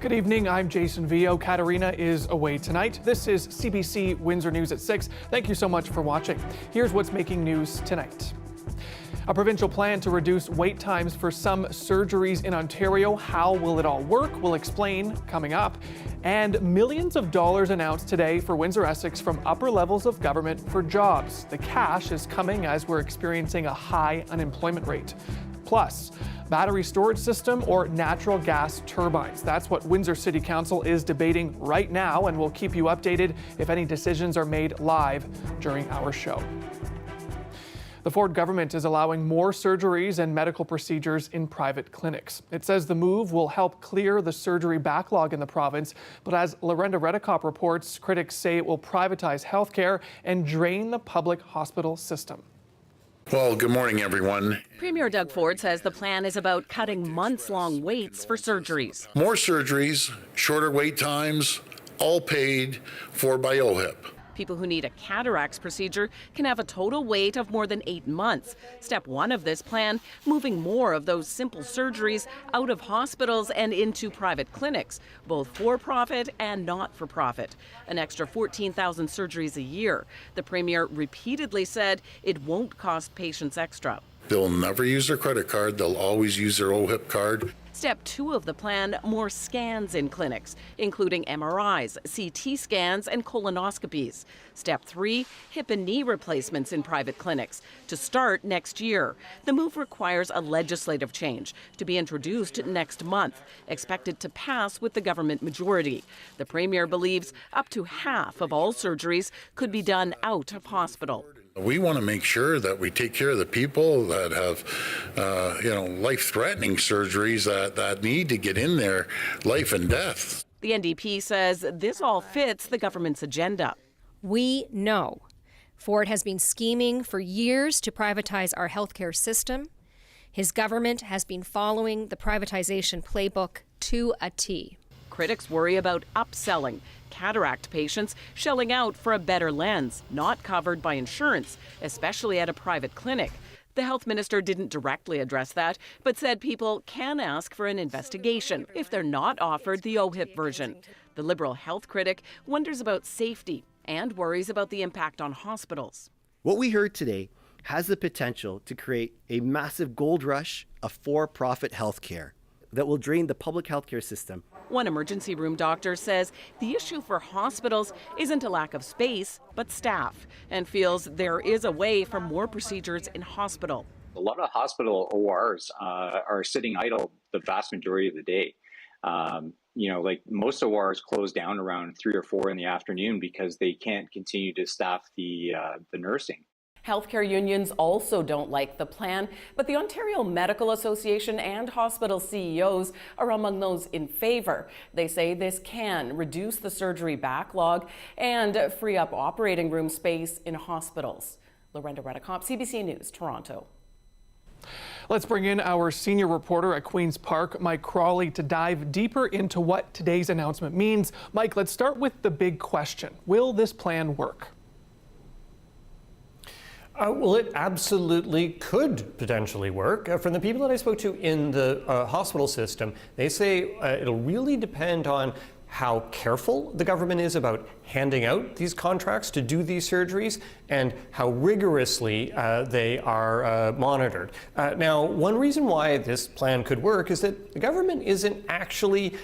Good evening, I'm Jason Vio. Katarina is away tonight. This is CBC Windsor News at 6. Thank you so much for watching. Here's what's making news tonight. A provincial plan to reduce wait times for some surgeries in Ontario. How will it all work? We'll explain coming up. And millions of dollars announced today for Windsor-Essex from upper levels of government for jobs. The cash is coming as we're experiencing a high unemployment rate. Plus, battery storage system or natural gas turbines. That's what Windsor City Council is debating right now, and we'll keep you updated if any decisions are made live during our show. The Ford government is allowing more surgeries and medical procedures in private clinics. It says the move will help clear the surgery backlog in the province, but as Lorenda Redekop reports, critics say it will privatize healthcare and drain the public hospital system. Well, good morning, everyone. Premier Doug Ford says the plan is about cutting months-long waits for surgeries. More surgeries, shorter wait times, all paid for by OHIP. People who need a cataracts procedure can have a total wait of more than 8 months. Step one of this plan, moving more of those simple surgeries out of hospitals and into private clinics, both for-profit and not-for-profit. An extra 14,000 surgeries a year. The Premier repeatedly said it won't cost patients extra. They'll never use their credit card. They'll always use their OHIP card. Step two of the plan, more scans in clinics, including MRIs, CT scans, and colonoscopies. Step three, hip and knee replacements in private clinics to start next year. The move requires a legislative change to be introduced next month, expected to pass with the government majority. The Premier believes up to half of all surgeries could be done out of hospital. We want to make sure that we take care of the people that have, life-threatening surgeries that need to get in there, life and death. The NDP says this all fits the government's agenda. We know Ford has been scheming for years to privatize our healthcare system. His government has been following the privatization playbook to a T. Critics worry about upselling cataract patients shelling out for a better lens, not covered by insurance, especially at a private clinic. The health minister didn't directly address that, but said people can ask for an investigation if they're not offered the OHIP version. The Liberal health critic wonders about safety and worries about the impact on hospitals. What we heard today has the potential to create a massive gold rush of for-profit healthcare that will drain the public healthcare system. One emergency room doctor says the issue for hospitals isn't a lack of space, but staff, and feels there is a way for more procedures in hospital. A lot of hospital ORs are sitting idle the vast majority of the day. Like most ORs close down around 3 or 4 in the afternoon because they can't continue to staff the nursing. Healthcare unions also don't like the plan, but the Ontario Medical Association and hospital CEOs are among those in favor. They say this can reduce the surgery backlog and free up operating room space in hospitals. Lorenda Redekop, CBC News, Toronto. Let's bring in our senior reporter at Queen's Park, Mike Crawley, to dive deeper into what today's announcement means. Mike, let's start with the big question. Will this plan work? Well, it absolutely could potentially work. From the people that I spoke to in the hospital system, they say it'll really depend on how careful the government is about handing out these contracts to do these surgeries and how rigorously they are monitored. Now, one reason why this plan could work is that the government isn't actually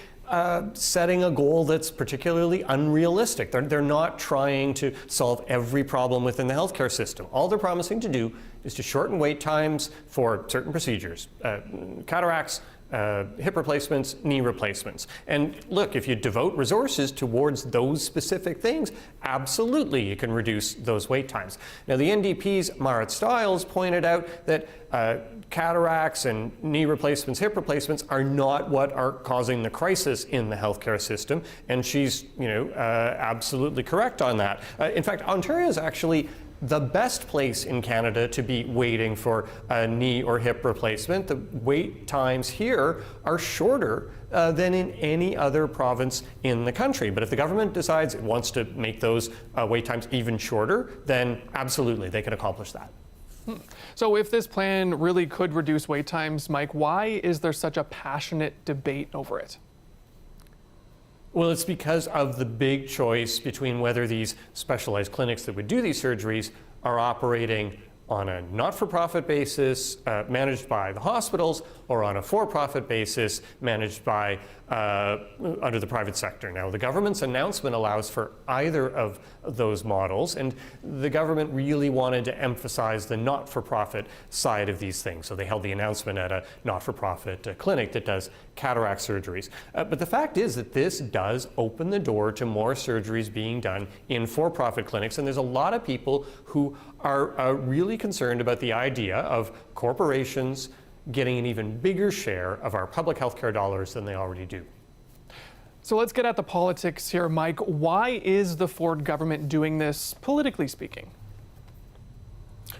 setting a goal that's particularly unrealistic. They're not trying to solve every problem within the healthcare system. All they're promising to do is to shorten wait times for certain procedures, cataracts, hip replacements, knee replacements. And look, if you devote resources towards those specific things, absolutely you can reduce those wait times. Now, the NDP's Marit Stiles pointed out that cataracts and knee replacements, hip replacements are not what are causing the crisis in the healthcare system, and she's, absolutely correct on that. In fact, Ontario is actually the best place in Canada to be waiting for a knee or hip replacement. The wait times here are shorter than in any other province in the country. But if the government decides it wants to make those wait times even shorter, then absolutely they can accomplish that. So if this plan really could reduce wait times, Mike, why is there such a passionate debate over it? Well, it's because of the big choice between whether these specialized clinics that would do these surgeries are operating on a not-for-profit basis managed by the hospitals, or on a for-profit basis managed by under the private sector. Now, the government's announcement allows for either of those models, and the government really wanted to emphasize the not-for-profit side of these things. So they held the announcement at a not-for-profit clinic that does cataract surgeries. But the fact is that this does open the door to more surgeries being done in for-profit clinics, and there's a lot of people who are really concerned about the idea of corporations getting an even bigger share of our public healthcare dollars than they already do. So let's get at the politics here, Mike. Why is the Ford government doing this, politically speaking?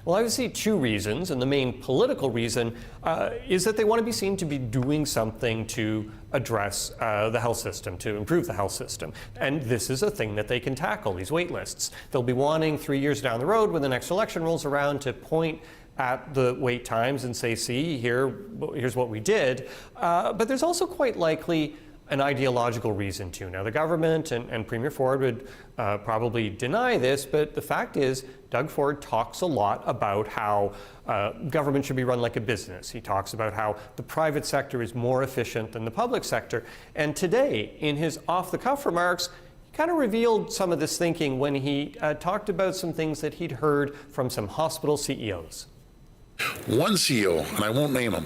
Well, I would see two reasons, and the main political reason is that they want to be seen to be doing something to address the health system, to improve the health system. And this is a thing that they can tackle, these wait lists. They'll be wanting 3 years down the road, when the next election rolls around, to point at the wait times and say, see, here's what we did. But there's also quite likely an ideological reason too. Now, the government and Premier Ford would probably deny this, but the fact is Doug Ford talks a lot about how government should be run like a business. He talks about how the private sector is more efficient than the public sector. And today, in his off-the-cuff remarks, he kind of revealed some of this thinking when he talked about some things that he'd heard from some hospital CEOs. One CEO, and I won't name him,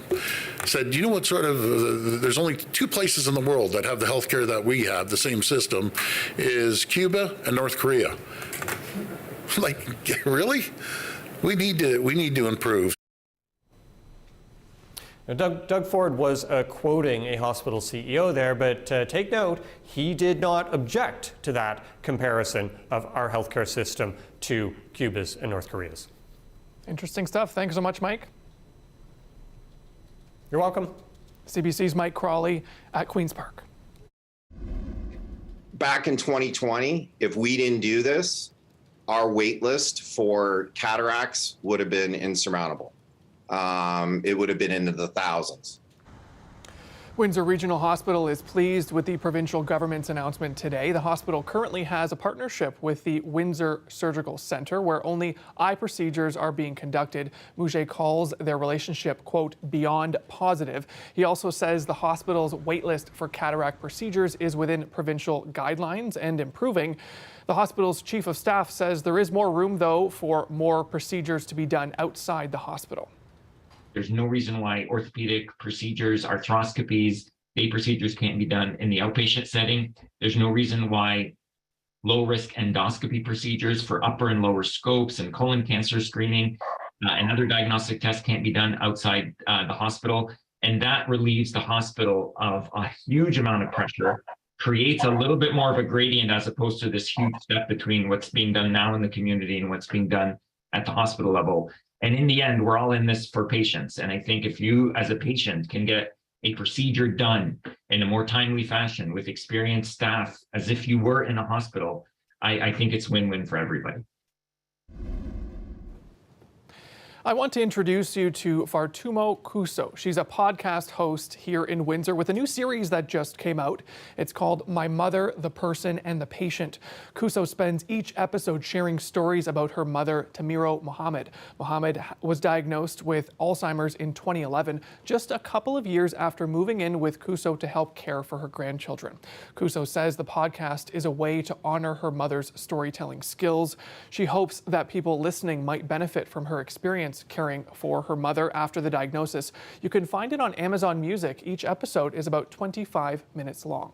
said, you know what sort of, there's only two places in the world that have the healthcare that we have, the same system, is Cuba and North Korea. Like, really? We need to improve. Now, Doug Ford was quoting a hospital CEO there, but take note, he did not object to that comparison of our healthcare system to Cuba's and North Korea's. Interesting stuff. Thanks so much, Mike. You're welcome. CBC's Mike Crawley at Queen's Park. Back in 2020, if we didn't do this, our wait list for cataracts would have been insurmountable. It would have been into the thousands. Windsor Regional Hospital is pleased with the provincial government's announcement today. The hospital currently has a partnership with the Windsor Surgical Centre, where only eye procedures are being conducted. Mouget calls their relationship, quote, beyond positive. He also says the hospital's waitlist for cataract procedures is within provincial guidelines and improving. The hospital's chief of staff says there is more room, though, for more procedures to be done outside the hospital. There's no reason why orthopedic procedures, arthroscopies, day procedures can't be done in the outpatient setting. There's no reason why low-risk endoscopy procedures for upper and lower scopes and colon cancer screening and other diagnostic tests can't be done outside the hospital. And that relieves the hospital of a huge amount of pressure, creates a little bit more of a gradient as opposed to this huge step between what's being done now in the community and what's being done at the hospital level. And in the end, we're all in this for patients. And I think if you, as a patient, can get a procedure done in a more timely fashion with experienced staff, as if you were in a hospital, I think it's win-win for everybody. I want to introduce you to Fartumo Kuso. She's a podcast host here in Windsor with a new series that just came out. It's called My Mother, the Person, and the Patient. Kuso spends each episode sharing stories about her mother, Tamiro Mohammed. Mohammed was diagnosed with Alzheimer's in 2011, just a couple of years after moving in with Kuso to help care for her grandchildren. Kuso says the podcast is a way to honor her mother's storytelling skills. She hopes that people listening might benefit from her experience caring for her mother after the diagnosis. You can find it on Amazon Music. Each episode is about 25 minutes long.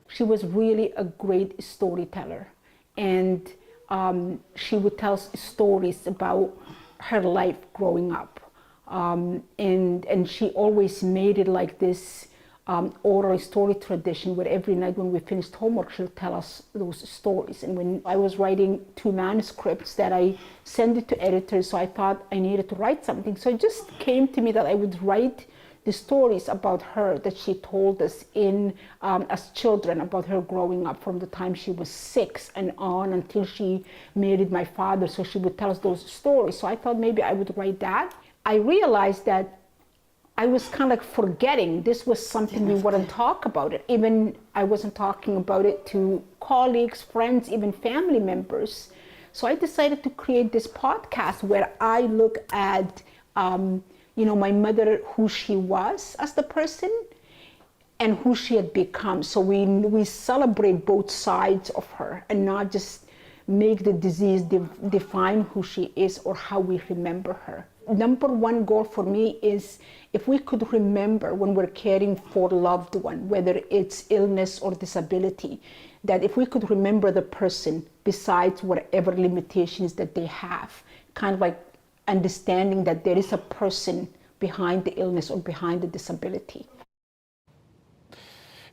She was really a great storyteller, and she would tell stories about her life growing up. And she always made it like this oral story tradition where every night when we finished homework, she'll tell us those stories. And when I was writing 2 manuscripts that I sent it to editors, so I thought I needed to write something. So it just came to me that I would write the stories about her that she told us in as children, about her growing up from the time she was 6 and on until she married my father. So she would tell us those stories. So I thought maybe I would write that. I realized that I was kind of like forgetting this was something we wouldn't talk about it. Even I wasn't talking about it to colleagues, friends, even family members. So I decided to create this podcast where I look at, my mother, who she was as the person and who she had become. So we celebrate both sides of her and not just make the disease define who she is or how we remember her. Number one goal for me is if we could remember when we're caring for a loved one, whether it's illness or disability, that if we could remember the person besides whatever limitations that they have, kind of like understanding that there is a person behind the illness or behind the disability.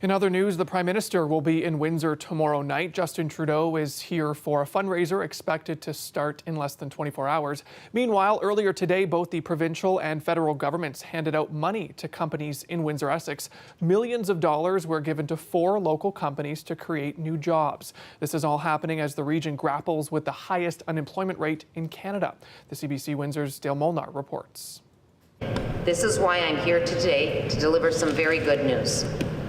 In other news, the Prime Minister will be in Windsor tomorrow night. Justin Trudeau is here for a fundraiser expected to start in less than 24 hours. Meanwhile, earlier today, both the provincial and federal governments handed out money to companies in Windsor, Essex. Millions of dollars were given to 4 local companies to create new jobs. This is all happening as the region grapples with the highest unemployment rate in Canada. The CBC Windsor's Dale Molnar reports. This is why I'm here today to deliver some very good news.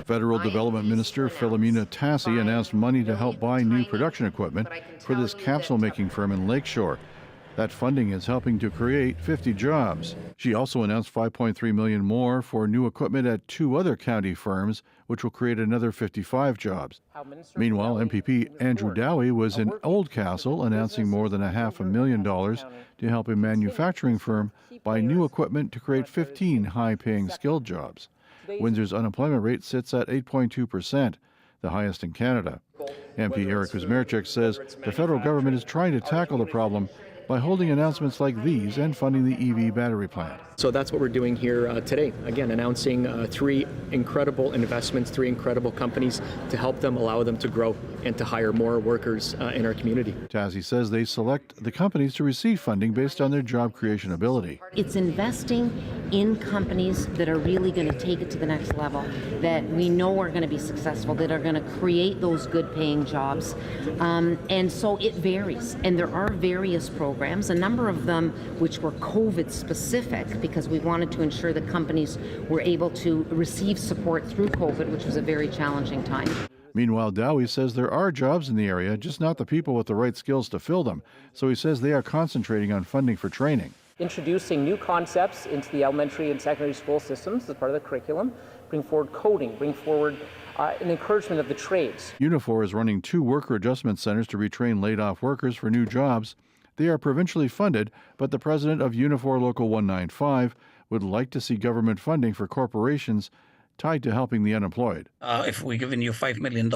Federal Development Minister Philomena Tassi announced money to help buy new production equipment for this capsule-making firm in Lakeshore. That funding is helping to create 50 jobs. She also announced $5.3 million more for new equipment at 2 other county firms, which will create another 55 jobs. Meanwhile, MPP Andrew Dowie was in Oldcastle announcing more than $500,000 to help a manufacturing firm buy new equipment to create 15 high-paying skilled jobs. Windsor's unemployment rate sits at 8.2%, the highest in Canada. MP Eric Kuzmerchuk says the federal government is trying to tackle the problem by holding announcements like these and funding the EV battery plant. So that's what we're doing here today. Again, announcing 3 incredible investments, 3 incredible companies to help them, allow them to grow and to hire more workers in our community. Tassi says they select the companies to receive funding based on their job creation ability. It's investing in companies that are really going to take it to the next level, that we know are going to be successful, that are going to create those good paying jobs. And so it varies. And there are various programs, a number of them which were COVID specific, because we wanted to ensure that companies were able to receive support through COVID, which was a very challenging time. Meanwhile, Dowie says there are jobs in the area, just not the people with the right skills to fill them. So he says they are concentrating on funding for training. Introducing new concepts into the elementary and secondary school systems as part of the curriculum, bring forward coding, bring forward an encouragement of the trades. Unifor is running 2 worker adjustment centers to retrain laid-off workers for new jobs. They are provincially funded, but the president of Unifor Local 195 would like to see government funding for corporations tied to helping the unemployed. If we're giving you $5 million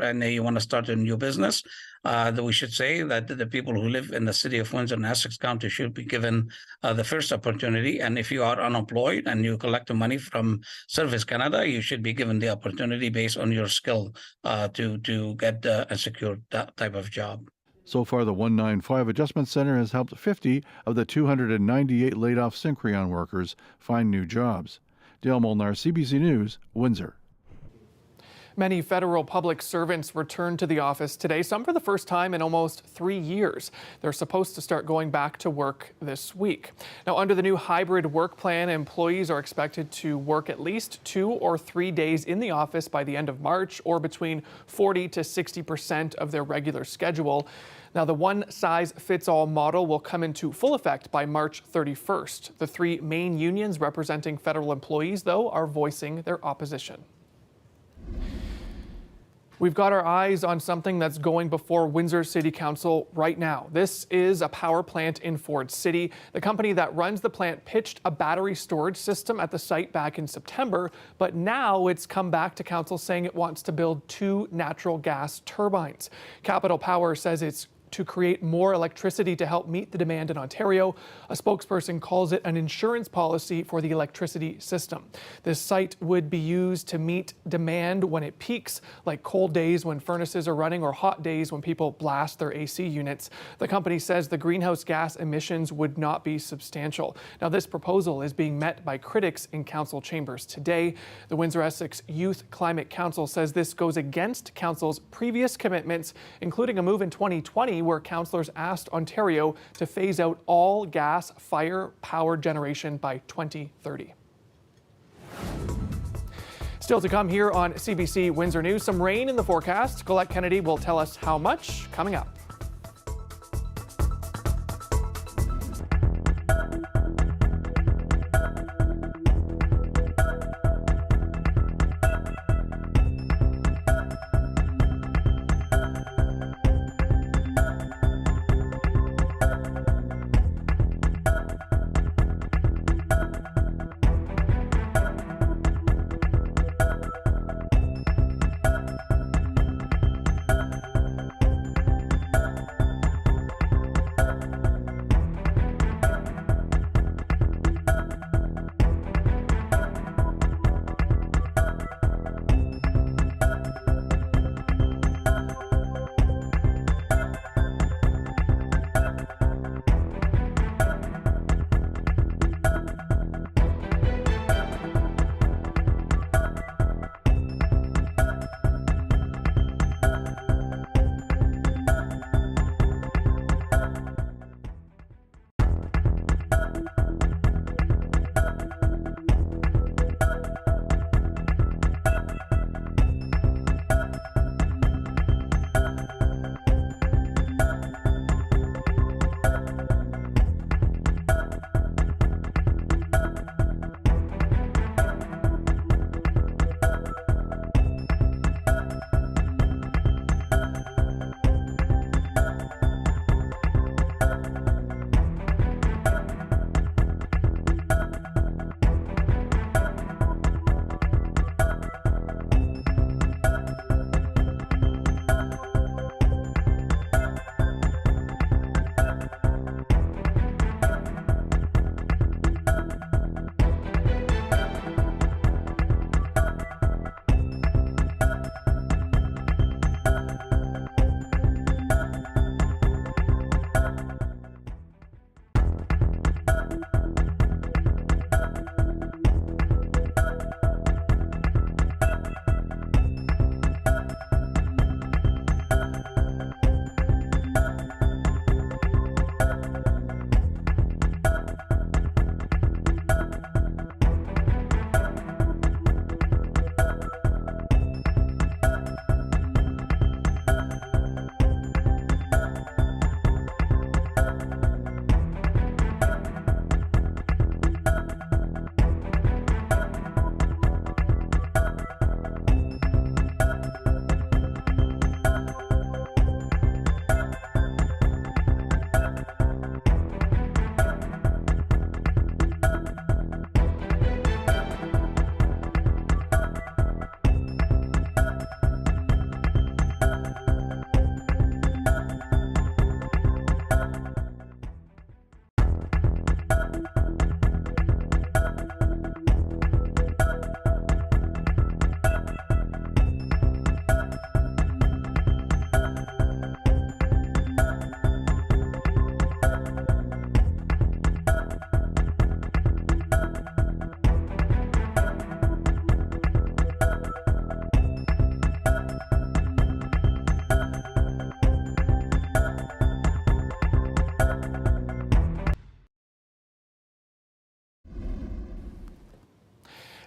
and you want to start a new business, that we should say that the people who live in the city of Windsor and Essex County should be given the first opportunity. And if you are unemployed and you collect the money from Service Canada, you should be given the opportunity based on your skill to get and secure that type of job. So far, the 195 Adjustment Center has helped 50 of the 298 laid-off Syncreon workers find new jobs. Dale Molnar, CBC News, Windsor. Many federal public servants returned to the office today, some for the first time in almost 3 years. They're supposed to start going back to work this week. Now, under the new hybrid work plan, employees are expected to work at least 2 or 3 days in the office by the end of March, or between 40 to 60% of their regular schedule. Now, the one-size-fits-all model will come into full effect by March 31st. The 3 main unions representing federal employees, though, are voicing their opposition. We've got our eyes on something that's going before Windsor City Council right now. This is a power plant in Ford City. The company that runs the plant pitched a battery storage system at the site back in September, but now it's come back to council saying it wants to build 2 natural gas turbines. Capital Power says it's to create more electricity to help meet the demand in Ontario. A spokesperson calls it an insurance policy for the electricity system. This site would be used to meet demand when it peaks, like cold days when furnaces are running or hot days when people blast their AC units. The company says the greenhouse gas emissions would not be substantial. Now, this proposal is being met by critics in council chambers today. The Windsor Essex Youth Climate Council says this goes against council's previous commitments, including a move in 2020 where councillors asked Ontario to phase out all gas-fire power generation by 2030. Still to come here on CBC Windsor News, some rain in the forecast. Colette Kennedy will tell us how much coming up.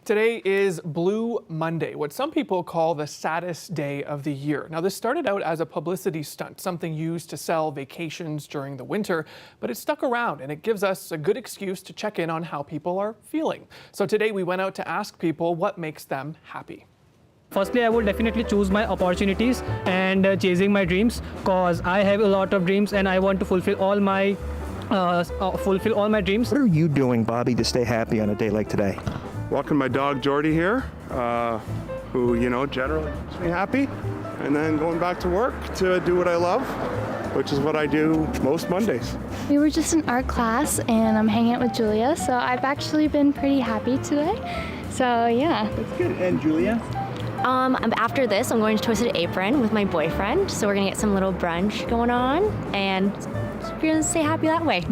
Today is Blue Monday, what some people call the saddest day of the year. Now, this started out as a publicity stunt, something used to sell vacations during the winter, but it stuck around and it gives us a good excuse to check in on how people are feeling. So today we went out to ask people what makes them happy. Firstly, I would definitely choose my opportunities and chasing my dreams, because I have a lot of dreams and I want to fulfill all my dreams. What are you doing, Bobby, to stay happy on a day like today? Walking my dog Jordy here, who, you know, generally makes me happy, and then going back to work to do what I love, which is what I do most Mondays. We were just in art class and I'm hanging out with Julia, so I've actually been pretty happy today. So yeah. That's good. And Julia? After this, I'm going to Twisted Apron with my boyfriend, so we're gonna get some little brunch going on, and we're gonna stay happy that way.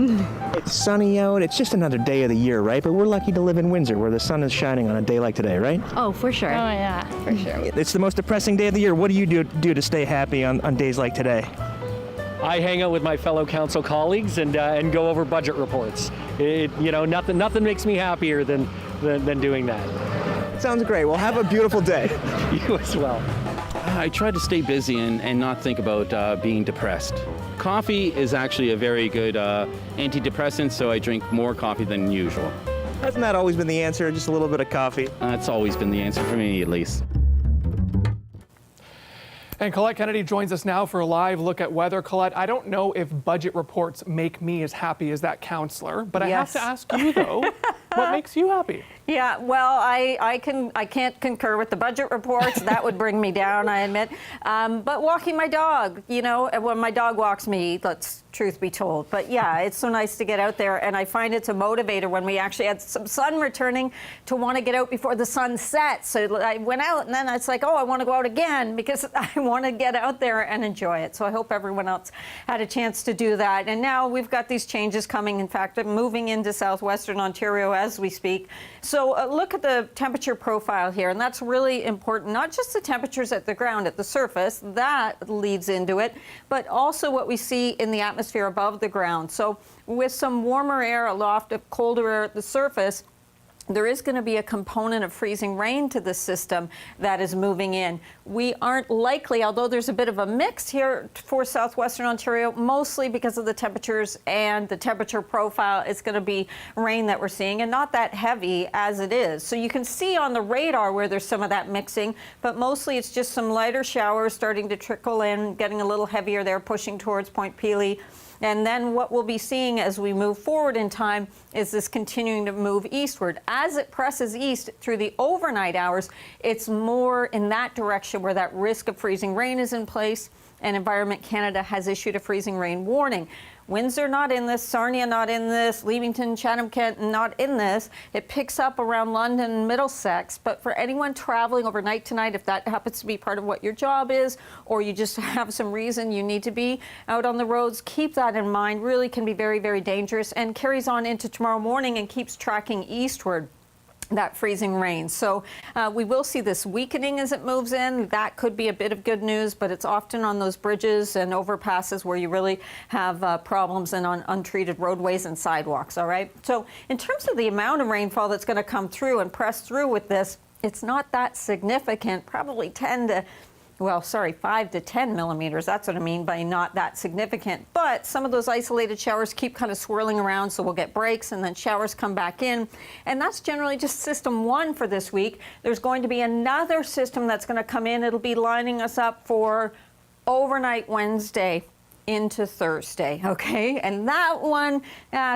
It's sunny out. It's just another day of the year, right? But we're lucky to live in Windsor, where the sun is shining on a day like today, right? Oh, for sure. Oh yeah, for sure. It's the most depressing day of the year. What do you do to stay happy on days like today? I hang out with my fellow council colleagues and go over budget reports. Nothing makes me happier than doing that. Sounds great. Well, have a beautiful day. You as well. I try to stay busy and not think about being depressed. Coffee is actually a very good antidepressant, so I drink more coffee than usual. Hasn't that always been the answer? Just a little bit of coffee? That's always been the answer for me, at least. And Colette Kennedy joins us now for a live look at weather. Colette, I don't know if budget reports make me as happy as that counselor, but I have to ask you, though, what makes you happy? Yeah, well, I can't concur with the budget reports. That would bring me down, I admit. But walking my dog, you know, when my dog walks me, let's truth be told. But yeah, it's so nice to get out there, and I find it's a motivator when we actually had some sun returning to want to get out before the sun sets. So I went out, and then it's like, oh, I want to go out again because I want to get out there and enjoy it. So I hope everyone else had a chance to do that. And now we've got these changes coming. In fact, I'm moving into southwestern Ontario as we speak. So look at the temperature profile here, and that's really important. Not just the temperatures at the ground, at the surface, that leads into it, but also what we see in the atmosphere above the ground. So with some warmer air aloft, colder air at the surface, there is going to be a component of freezing rain to the system that is moving in. We aren't likely, although there's a bit of a mix here for southwestern Ontario, mostly because of the temperatures and the temperature profile, it's going to be rain that we're seeing, and not that heavy as it is. So you can see on the radar where there's some of that mixing, but mostly it's just some lighter showers starting to trickle in, getting a little heavier there, pushing towards Point Pelee. And then what we'll be seeing as we move forward in time is this continuing to move eastward. As it presses east through the overnight hours, it's more in that direction where that risk of freezing rain is in place, and Environment Canada has issued a freezing rain warning. Windsor not in this, Sarnia not in this, Leamington, Chatham-Kent not in this. It picks up around London and Middlesex, but for anyone traveling overnight tonight, if that happens to be part of what your job is, or you just have some reason you need to be out on the roads, keep that in mind. Really can be very, very dangerous, and carries on into tomorrow morning and keeps tracking eastward, that freezing rain. So we will see this weakening as it moves in. That could be a bit of good news, but it's often on those bridges and overpasses where you really have problems, and on untreated roadways and sidewalks, all right? So in terms of the amount of rainfall that's going to come through and press through with this, it's not that significant, probably 5 to 10 millimeters. That's what I mean by not that significant. But some of those isolated showers keep kind of swirling around, so we'll get breaks and then showers come back in. And that's generally just system one for this week. There's going to be another system that's going to come in. It'll be lining us up for overnight Wednesday into Thursday, okay? And that one,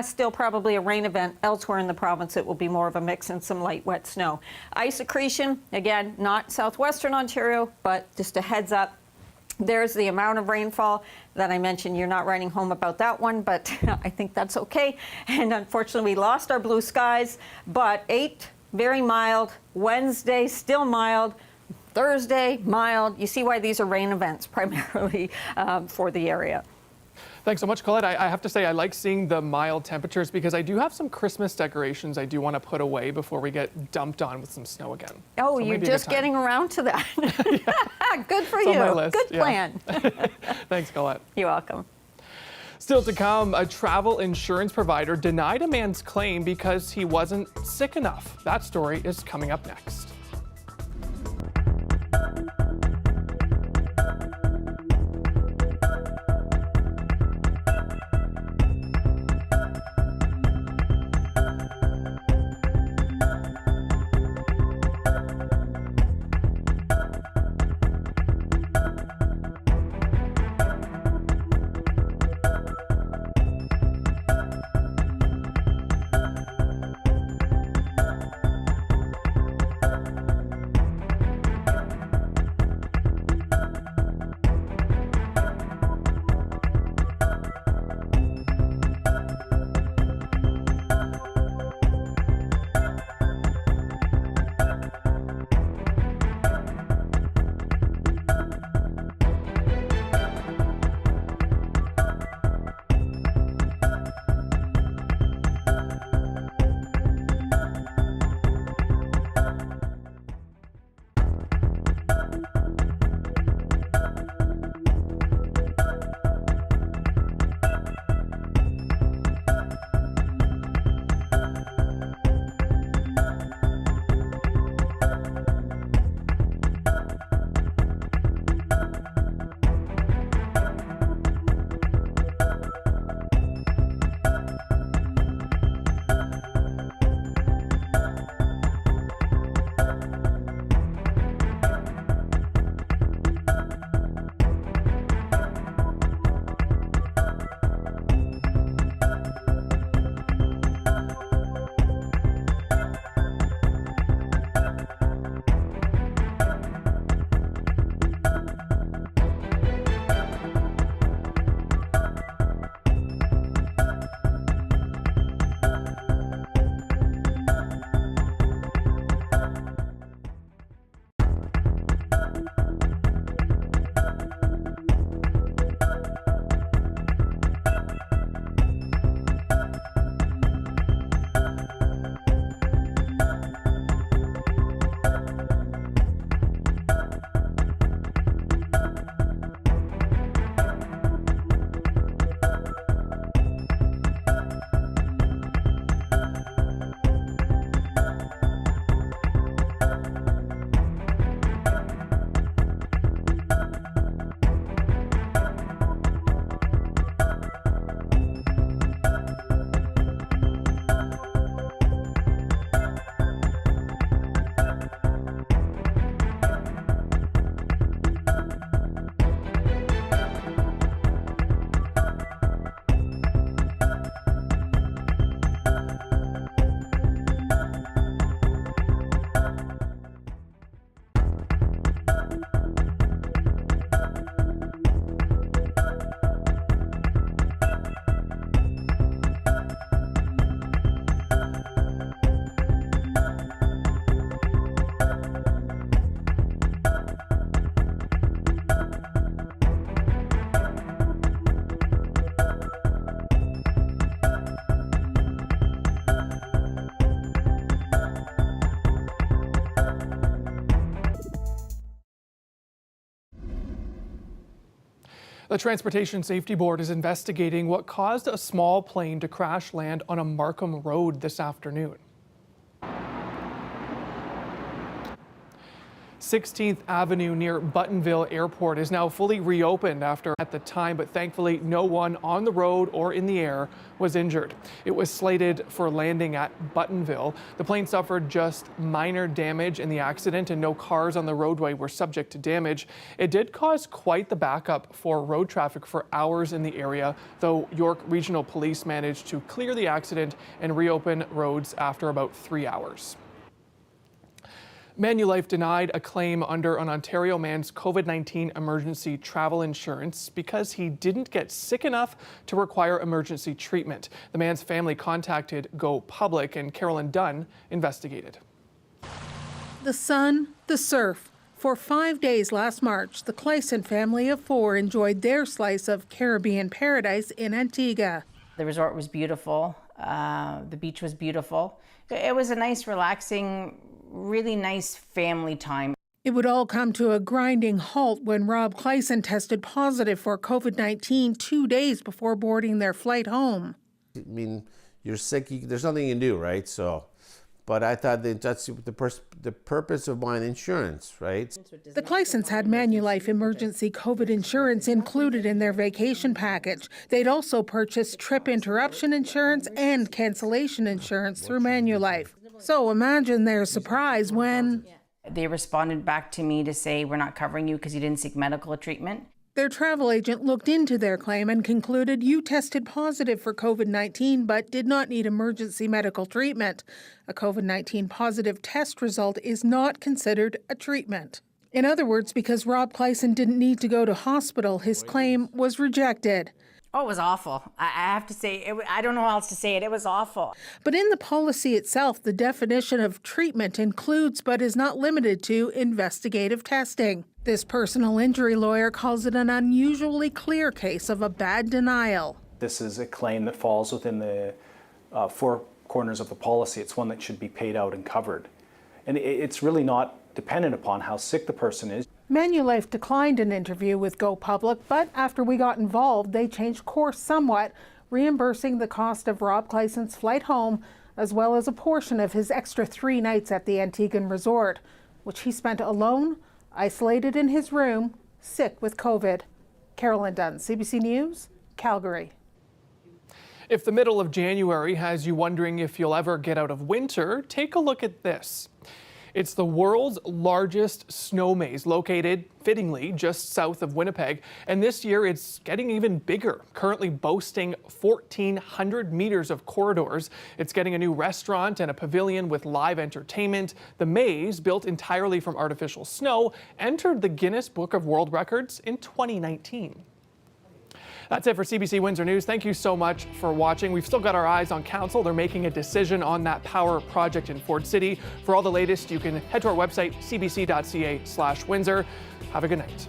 still probably a rain event. Elsewhere in the province, it will be more of a mix and some light wet snow. Ice accretion, again, not southwestern Ontario, but just a heads up. There's the amount of rainfall that I mentioned. You're not writing home about that one, but I think that's okay. And unfortunately, we lost our blue skies, but 8, very mild. Wednesday, still mild. Thursday, mild. You see why these are rain events primarily for the area. Thanks so much, Colette. I have to say I like seeing the mild temperatures because I do have some Christmas decorations I do want to put away before we get dumped on with some snow again. Oh, so you're just getting around to that. Good for you. Good plan. Thanks, Colette. You're welcome. Still to come, a travel insurance provider denied a man's claim because he wasn't sick enough. That story is coming up next. The Transportation Safety Board is investigating what caused a small plane to crash land on a Markham road this afternoon. 16th Avenue near Buttonville Airport is now fully reopened after at the time, but thankfully no one on the road or in the air was injured. It was slated for landing at Buttonville. The plane suffered just minor damage in the accident and no cars on the roadway were subject to damage. It did cause quite the backup for road traffic for hours in the area, though York Regional Police managed to clear the accident and reopen roads after about 3 hours. Manulife denied a claim under an Ontario man's COVID-19 emergency travel insurance because he didn't get sick enough to require emergency treatment. The man's family contacted Go Public and Carolyn Dunn investigated. The sun, the surf. For 5 days last March, the Clayson family of 4 enjoyed their slice of Caribbean paradise in Antigua. The resort was beautiful. The beach was beautiful. It was a nice, relaxing, really nice family time. It would all come to a grinding halt when Rob Clayson tested positive for COVID-19 2 days before boarding their flight home. I mean, you're sick, there's nothing you can do, right? So, but I thought that's the purpose of buying insurance, right? The Claysons had Manulife emergency COVID insurance included in their vacation package. They'd also purchased trip interruption insurance and cancellation insurance through Manulife. So imagine their surprise when They responded back to me to say, we're not covering you because you didn't seek medical treatment. their travel agent looked into their claim and concluded you tested positive for COVID-19 but did not need emergency medical treatment. A COVID-19 positive test result is not considered a treatment. In other words, because Rob Clayson didn't need to go to hospital, his claim was rejected. Oh, it was awful. I have to say, I don't know how else to say it. It was awful. But in the policy itself, the definition of treatment includes but is not limited to investigative testing. This personal injury lawyer calls it an unusually clear case of a bad denial. This is a claim that falls within the 4 corners of the policy. It's one that should be paid out and covered. And it's really not dependent upon how sick the person is. Manulife declined an interview with Go Public, but after we got involved, they changed course somewhat, reimbursing the cost of Rob Clayson's flight home, as well as a portion of his extra 3 nights at the Antiguan resort, which he spent alone, isolated in his room, sick with COVID. Carolyn Dunn, CBC News, Calgary. If the middle of January has you wondering if you'll ever get out of winter, take a look at this. It's the world's largest snow maze, located, fittingly, just south of Winnipeg. And this year, it's getting even bigger, currently boasting 1,400 meters of corridors. It's getting a new restaurant and a pavilion with live entertainment. The maze, built entirely from artificial snow, entered the Guinness Book of World Records in 2019. That's it for CBC Windsor News. Thank you so much for watching. We've still got our eyes on council. They're making a decision on that power project in Ford City. For all the latest, you can head to our website, cbc.ca/Windsor. Have a good night.